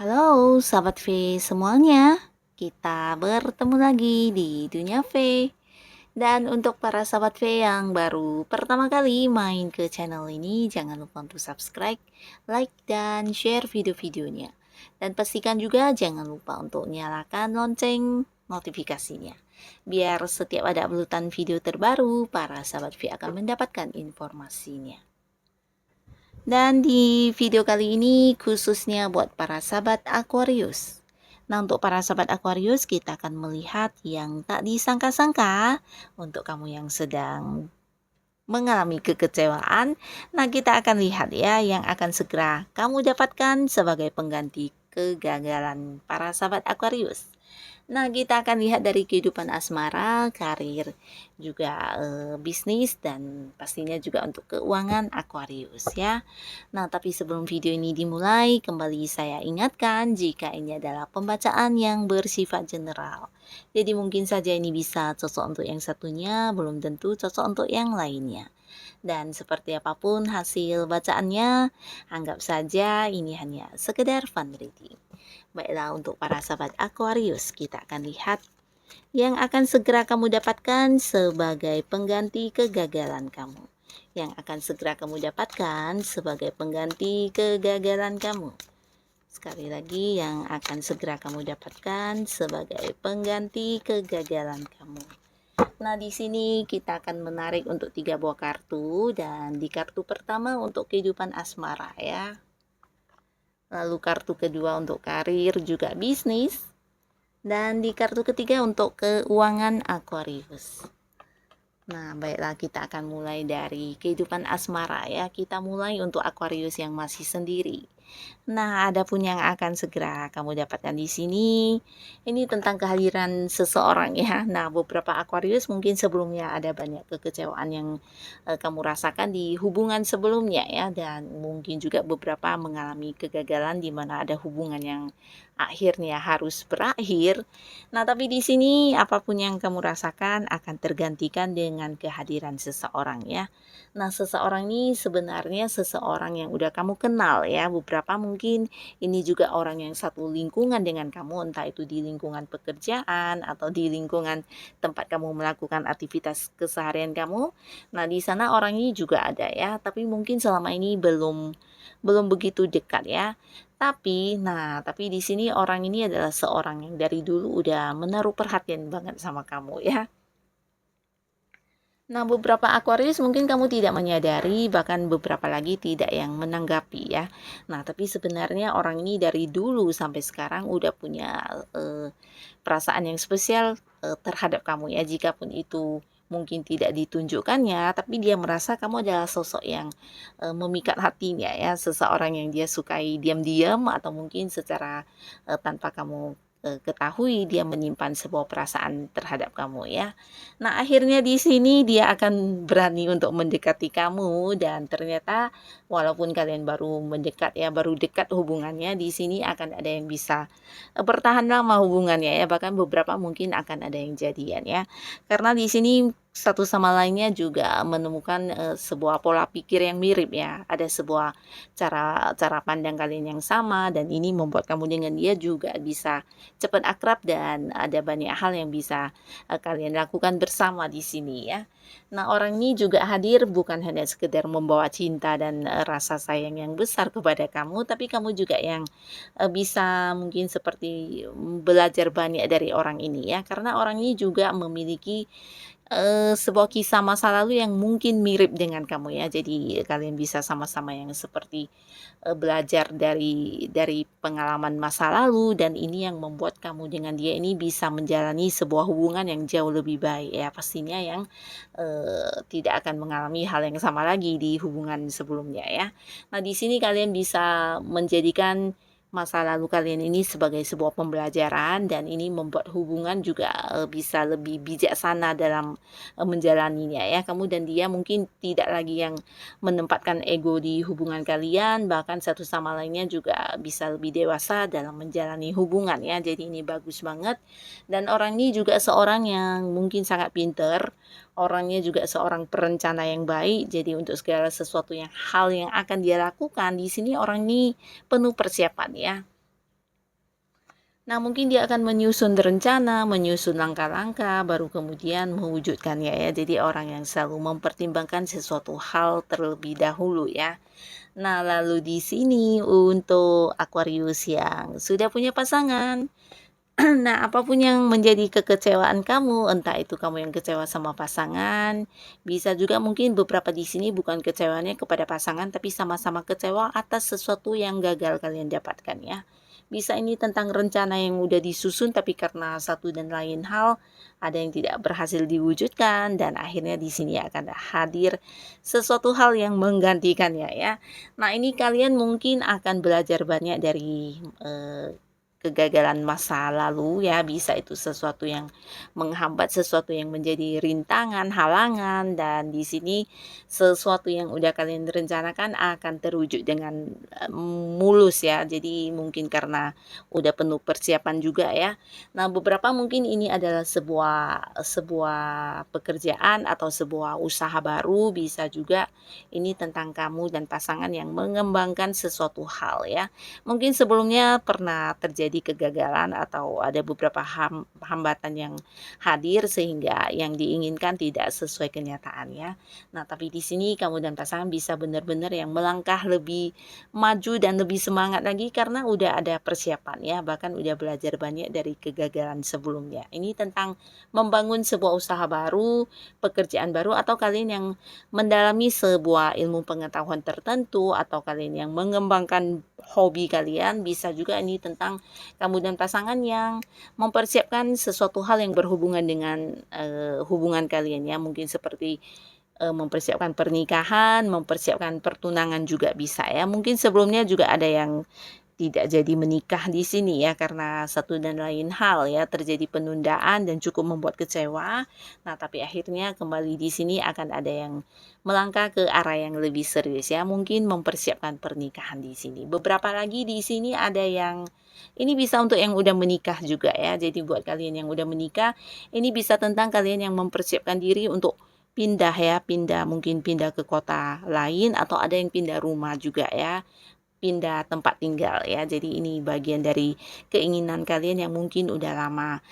Halo sahabat V semuanya, kita bertemu lagi di Dunia V. Dan untuk para sahabat V yang baru pertama kali main ke channel ini, jangan lupa untuk subscribe, like, dan share video-videonya. Dan pastikan juga jangan lupa untuk nyalakan lonceng notifikasinya. Biar setiap ada uploadan video terbaru, para sahabat V akan mendapatkan informasinya. Dan di video kali ini khususnya buat para sahabat Aquarius. Nah, untuk para sahabat Aquarius, kita akan melihat yang tak disangka-sangka untuk kamu yang sedang mengalami kekecewaan. Nah, kita akan lihat ya yang akan segera kamu dapatkan sebagai pengganti kegagalan para sahabat Aquarius. Nah, kita akan lihat dari kehidupan asmara, karir, juga bisnis, dan pastinya juga untuk keuangan Aquarius ya. Nah, tapi sebelum video ini dimulai, kembali saya ingatkan jika ini adalah pembacaan yang bersifat general. Jadi mungkin saja ini bisa cocok untuk yang satunya, belum tentu cocok untuk yang lainnya. Dan seperti apapun hasil bacaannya, anggap saja ini hanya sekedar fun reading. Baiklah, untuk para sahabat Aquarius, kita akan lihat yang akan segera kamu dapatkan sebagai pengganti kegagalan kamu. Yang akan segera kamu dapatkan sebagai pengganti kegagalan kamu. Sekali lagi, yang akan segera kamu dapatkan sebagai pengganti kegagalan kamu. Nah, di sini kita akan menarik untuk 3 buah kartu, dan di kartu pertama untuk kehidupan asmara ya. Lalu kartu kedua untuk karir juga bisnis. Dan di kartu ketiga untuk keuangan Aquarius. Nah, baiklah, kita akan mulai dari kehidupan asmara ya. Kita mulai untuk Aquarius yang masih sendiri. Nah, ada pun yang akan segera kamu dapatkan di sini. Ini tentang kehadiran seseorang ya. Nah, beberapa Aquarius mungkin sebelumnya ada banyak kekecewaan yang kamu rasakan di hubungan sebelumnya ya, dan mungkin juga beberapa mengalami kegagalan di mana ada hubungan yang akhirnya harus berakhir. Nah, tapi di sini apapun yang kamu rasakan akan tergantikan dengan kehadiran seseorang ya. Nah, seseorang ini sebenarnya seseorang yang udah kamu kenal ya. Beberapa mungkin ini juga orang yang satu lingkungan dengan kamu, entah itu di lingkungan pekerjaan atau di lingkungan tempat kamu melakukan aktivitas keseharian kamu. Nah, di sana orang ini juga ada ya, tapi mungkin selama ini belum begitu dekat ya. Tapi di sini orang ini adalah seorang yang dari dulu udah menaruh perhatian banget sama kamu ya. Nah, beberapa Aquarius mungkin kamu tidak menyadari, bahkan beberapa lagi tidak yang menanggapi ya. Nah, tapi sebenarnya orang ini dari dulu sampai sekarang udah punya perasaan yang spesial terhadap kamu ya. Jikapun itu mungkin tidak ditunjukkannya, tapi dia merasa kamu adalah sosok yang memikat hatinya ya, seseorang yang dia sukai diam-diam atau mungkin secara tanpa kamu ketahui dia menyimpan sebuah perasaan terhadap kamu ya. Nah, akhirnya di sini dia akan berani untuk mendekati kamu, dan ternyata walaupun kalian baru mendekat ya, baru dekat hubungannya, di sini akan ada yang bisa bertahan lama hubungannya ya, bahkan beberapa mungkin akan ada yang jadian ya. Karena di sini satu sama lainnya juga menemukan sebuah pola pikir yang mirip ya. Ada sebuah cara cara pandang kalian yang sama, dan ini membuat kamu dengan dia juga bisa cepat akrab, dan ada banyak hal yang bisa kalian lakukan bersama di sini ya. Nah, orang ini juga hadir bukan hanya sekedar membawa cinta dan rasa sayang yang besar kepada kamu, tapi kamu juga yang bisa mungkin seperti belajar banyak dari orang ini ya, karena orang ini juga memiliki sebuah kisah masa lalu yang mungkin mirip dengan kamu ya. Jadi kalian bisa sama-sama yang seperti belajar dari pengalaman masa lalu, dan ini yang membuat kamu dengan dia ini bisa menjalani sebuah hubungan yang jauh lebih baik ya. Pastinya yang tidak akan mengalami hal yang sama lagi di hubungan sebelumnya ya. Nah, di sini kalian bisa menjadikan masa lalu kalian ini sebagai sebuah pembelajaran, dan ini membuat hubungan juga bisa lebih bijaksana dalam menjalaninya ya. Kamu dan dia mungkin tidak lagi yang menempatkan ego di hubungan kalian, bahkan satu sama lainnya juga bisa lebih dewasa dalam menjalani hubungan ya. Jadi ini bagus banget, dan orang ini juga seorang yang mungkin sangat pinter. Orangnya juga seorang perencana yang baik. Jadi untuk segala sesuatu hal yang akan dia lakukan di sini, orang ini penuh persiapan ya. Nah, mungkin dia akan menyusun rencana, menyusun langkah-langkah, baru kemudian mewujudkannya ya. Jadi orang yang selalu mempertimbangkan sesuatu hal terlebih dahulu ya. Nah, lalu di sini untuk Aquarius yang sudah punya pasangan, nah, apapun yang menjadi kekecewaan kamu, entah itu kamu yang kecewa sama pasangan, bisa juga mungkin beberapa di sini bukan kecewanya kepada pasangan, tapi sama-sama kecewa atas sesuatu yang gagal kalian dapatkan ya. Bisa ini tentang rencana yang udah disusun, tapi karena satu dan lain hal ada yang tidak berhasil diwujudkan, dan akhirnya di sini akan hadir sesuatu hal yang menggantikannya ya. Nah, ini kalian mungkin akan belajar banyak dari kegagalan masa lalu ya, bisa itu sesuatu yang menghambat, sesuatu yang menjadi rintangan, halangan, dan di sini sesuatu yang udah kalian rencanakan akan terwujud dengan mulus ya. Jadi mungkin karena udah penuh persiapan juga ya. Nah, beberapa mungkin ini adalah sebuah sebuah pekerjaan atau sebuah usaha baru, bisa juga ini tentang kamu dan pasangan yang mengembangkan sesuatu hal ya. Mungkin sebelumnya pernah terjadi kegagalan atau ada beberapa hambatan yang hadir sehingga yang diinginkan tidak sesuai kenyataan ya. Nah, tapi di sini kamu dan pasangan bisa benar-benar yang melangkah lebih maju dan lebih semangat lagi karena udah ada persiapan ya, bahkan udah belajar banyak dari kegagalan sebelumnya. Ini tentang membangun sebuah usaha baru, pekerjaan baru, atau kalian yang mendalami sebuah ilmu pengetahuan tertentu, atau kalian yang mengembangkan hobi kalian. Bisa juga ini tentang kamu dan pasangan yang mempersiapkan sesuatu hal yang berhubungan dengan hubungan kalian ya, mungkin seperti mempersiapkan pernikahan, mempersiapkan pertunangan juga bisa ya. Mungkin sebelumnya juga ada yang tidak jadi menikah di sini ya karena satu dan lain hal ya, terjadi penundaan dan cukup membuat kecewa. Nah, tapi akhirnya kembali di sini akan ada yang melangkah ke arah yang lebih serius ya, mungkin mempersiapkan pernikahan di sini. Beberapa lagi di sini ada yang ini bisa untuk yang udah menikah juga ya. Jadi buat kalian yang udah menikah, ini bisa tentang kalian yang mempersiapkan diri untuk pindah ya, mungkin pindah ke kota lain, atau ada yang pindah rumah juga ya, pindah tempat tinggal ya. Jadi ini bagian dari keinginan kalian yang mungkin udah lama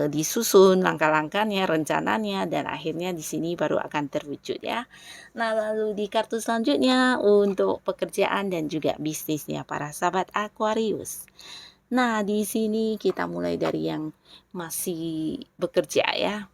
disusun langkah-langkahnya, rencananya, dan akhirnya di sini baru akan terwujud ya. Nah, lalu di kartu selanjutnya untuk pekerjaan dan juga bisnisnya para sahabat Aquarius. Nah, di sini kita mulai dari yang masih bekerja ya.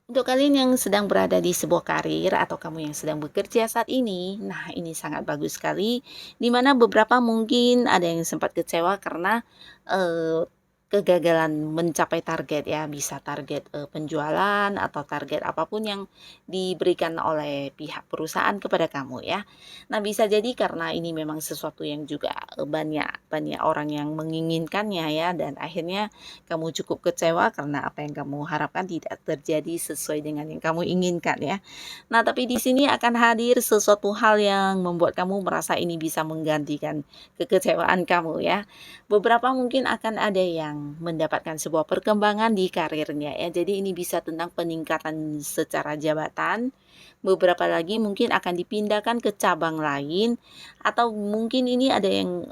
Untuk kalian yang sedang berada di sebuah karir atau kamu yang sedang bekerja saat ini, nah ini sangat bagus sekali. Dimana beberapa mungkin ada yang sempat kecewa karena eh, kegagalan mencapai target ya, bisa target penjualan atau target apapun yang diberikan oleh pihak perusahaan kepada kamu ya. Nah, bisa jadi karena ini memang sesuatu yang juga banyak orang yang menginginkannya ya, dan akhirnya kamu cukup kecewa karena apa yang kamu harapkan tidak terjadi sesuai dengan yang kamu inginkan ya. Nah, tapi di sini akan hadir sesuatu hal yang membuat kamu merasa ini bisa menggantikan kekecewaan kamu ya. Beberapa mungkin akan ada yang mendapatkan sebuah perkembangan di karirnya ya. Jadi ini bisa tentang peningkatan secara jabatan. Beberapa lagi mungkin akan dipindahkan ke cabang lain, atau mungkin ini ada yang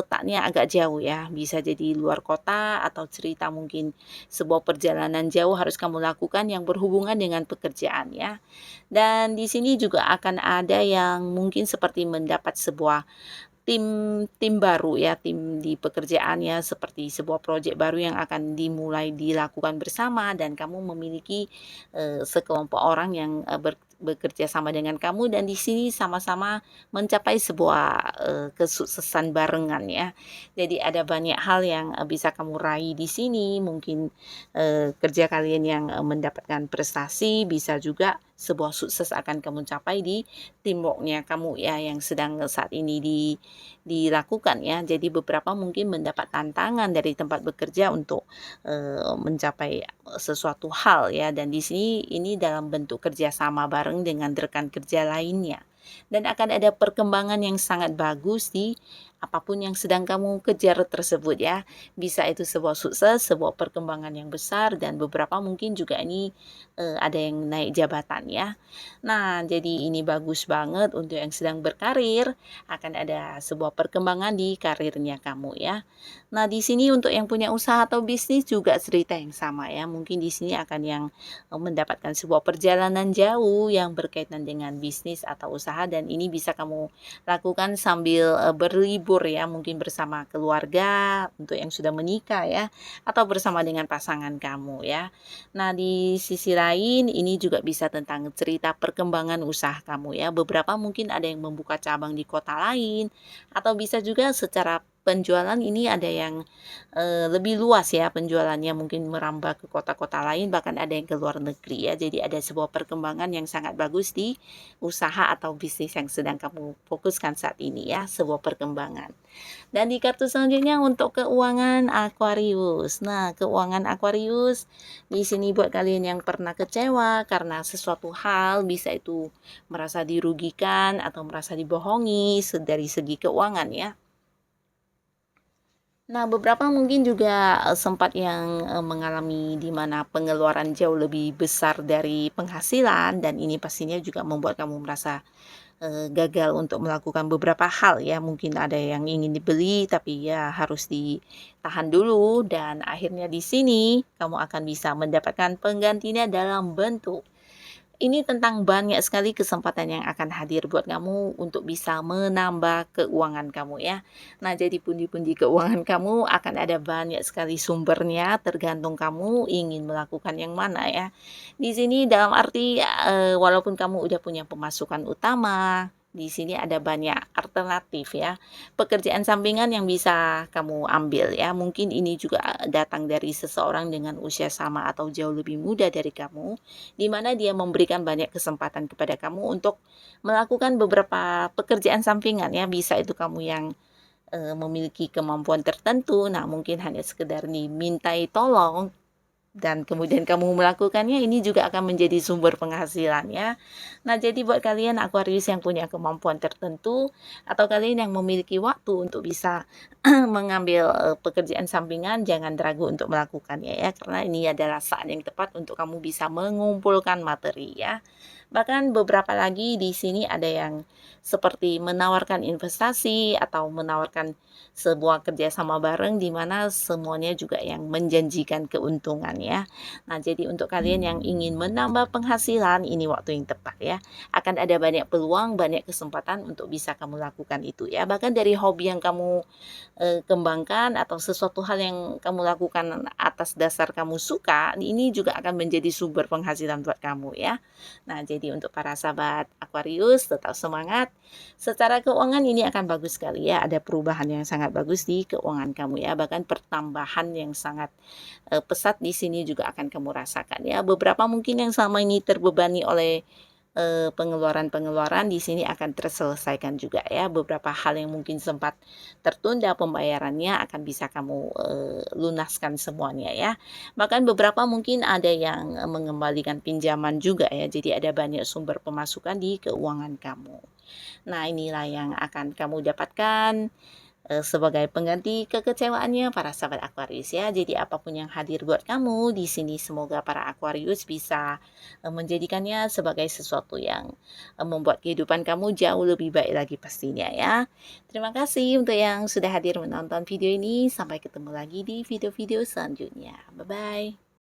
letaknya agak jauh ya, bisa jadi luar kota, atau cerita mungkin sebuah perjalanan jauh harus kamu lakukan yang berhubungan dengan pekerjaan ya. Dan di sini juga akan ada yang mungkin seperti mendapat sebuah tim tim baru ya, tim di pekerjaannya, seperti sebuah proyek baru yang akan dimulai dilakukan bersama, dan kamu memiliki sekelompok orang yang bekerja sama dengan kamu, dan di sini sama-sama mencapai sebuah kesuksesan barengan ya. Jadi ada banyak hal yang bisa kamu raih di sini, mungkin kerja kalian yang mendapatkan prestasi, bisa juga sebuah sukses akan kamu capai di teamworknya kamu ya, yang sedang saat ini dilakukan ya. Jadi beberapa mungkin mendapat tantangan dari tempat bekerja untuk mencapai sesuatu hal ya, dan di sini ini dalam bentuk kerjasama bareng dengan rekan kerja lainnya, dan akan ada perkembangan yang sangat bagus di apapun yang sedang kamu kejar tersebut ya. Bisa itu sebuah sukses, sebuah perkembangan yang besar, dan beberapa mungkin juga ini ada yang naik jabatan ya. Nah, jadi ini bagus banget untuk yang sedang berkarir, akan ada sebuah perkembangan di karirnya kamu ya. Nah, di sini untuk yang punya usaha atau bisnis juga cerita yang sama ya. Mungkin di sini akan yang mendapatkan sebuah perjalanan jauh yang berkaitan dengan bisnis atau usaha, dan ini bisa kamu lakukan sambil berlibur ya, mungkin bersama keluarga untuk yang sudah menikah ya, atau bersama dengan pasangan kamu ya. Nah, di sisi lain ini juga bisa tentang cerita perkembangan usaha kamu ya. Beberapa mungkin ada yang membuka cabang di kota lain, atau bisa juga secara penjualan ini ada yang lebih luas ya penjualannya, mungkin merambah ke kota-kota lain, bahkan ada yang ke luar negeri ya. Jadi ada sebuah perkembangan yang sangat bagus di usaha atau bisnis yang sedang kamu fokuskan saat ini ya, sebuah perkembangan. Dan di kartu selanjutnya untuk keuangan Aquarius. Nah, keuangan Aquarius di sini buat kalian yang pernah kecewa karena sesuatu hal, bisa itu merasa dirugikan atau merasa dibohongi dari segi keuangan ya. Nah, beberapa mungkin juga sempat yang mengalami di mana pengeluaran jauh lebih besar dari penghasilan, dan ini pastinya juga membuat kamu merasa gagal untuk melakukan beberapa hal ya. Mungkin ada yang ingin dibeli tapi ya harus ditahan dulu, dan akhirnya di sini kamu akan bisa mendapatkan penggantinya dalam bentuk. Ini tentang banyak sekali kesempatan yang akan hadir buat kamu untuk bisa menambah keuangan kamu ya. Nah, jadi pundi-pundi keuangan kamu akan ada banyak sekali sumbernya, tergantung kamu ingin melakukan yang mana ya. Di sini dalam arti walaupun kamu udah punya pemasukan utama, di sini ada banyak alternatif ya, pekerjaan sampingan yang bisa kamu ambil ya. Mungkin ini juga datang dari seseorang dengan usia sama atau jauh lebih muda dari kamu, di mana dia memberikan banyak kesempatan kepada kamu untuk melakukan beberapa pekerjaan sampingan ya. Bisa itu kamu yang memiliki kemampuan tertentu, nah mungkin hanya sekedar dimintai tolong dan kemudian kamu melakukannya, ini juga akan menjadi sumber penghasilan ya. Nah, jadi buat kalian Aquarius yang punya kemampuan tertentu, atau kalian yang memiliki waktu untuk bisa mengambil pekerjaan sampingan, jangan ragu untuk melakukannya ya, karena ini adalah saat yang tepat untuk kamu bisa mengumpulkan materi ya. Bahkan beberapa lagi di sini ada yang seperti menawarkan investasi atau menawarkan sebuah kerjasama bareng, di mana semuanya juga yang menjanjikan keuntungan ya. Nah, jadi untuk kalian yang ingin menambah penghasilan, ini waktu yang tepat ya. Akan ada banyak peluang, banyak kesempatan untuk bisa kamu lakukan itu ya. Bahkan dari hobi yang kamu kembangkan atau sesuatu hal yang kamu lakukan atas dasar kamu suka, ini juga akan menjadi sumber penghasilan buat kamu ya. Nah, jadi untuk para sahabat Aquarius, tetap semangat. Secara keuangan ini akan bagus sekali ya, ada perubahan yang sangat bagus di keuangan kamu ya, bahkan pertambahan yang sangat pesat di sini juga akan kamu rasakan ya. Beberapa mungkin yang selama ini terbebani oleh pengeluaran-pengeluaran, di sini akan terselesaikan juga ya. Beberapa hal yang mungkin sempat tertunda pembayarannya akan bisa kamu lunaskan semuanya ya. Bahkan beberapa mungkin ada yang mengembalikan pinjaman juga ya. Jadi ada banyak sumber pemasukan di keuangan kamu. Nah, inilah yang akan kamu dapatkan sebagai pengganti kekecewaannya para sahabat Aquarius ya. Jadi apapun yang hadir buat kamu di sini, semoga para Aquarius bisa menjadikannya sebagai sesuatu yang membuat kehidupan kamu jauh lebih baik lagi pastinya ya. Terima kasih untuk yang sudah hadir menonton video ini. Sampai ketemu lagi di video-video selanjutnya. Bye bye.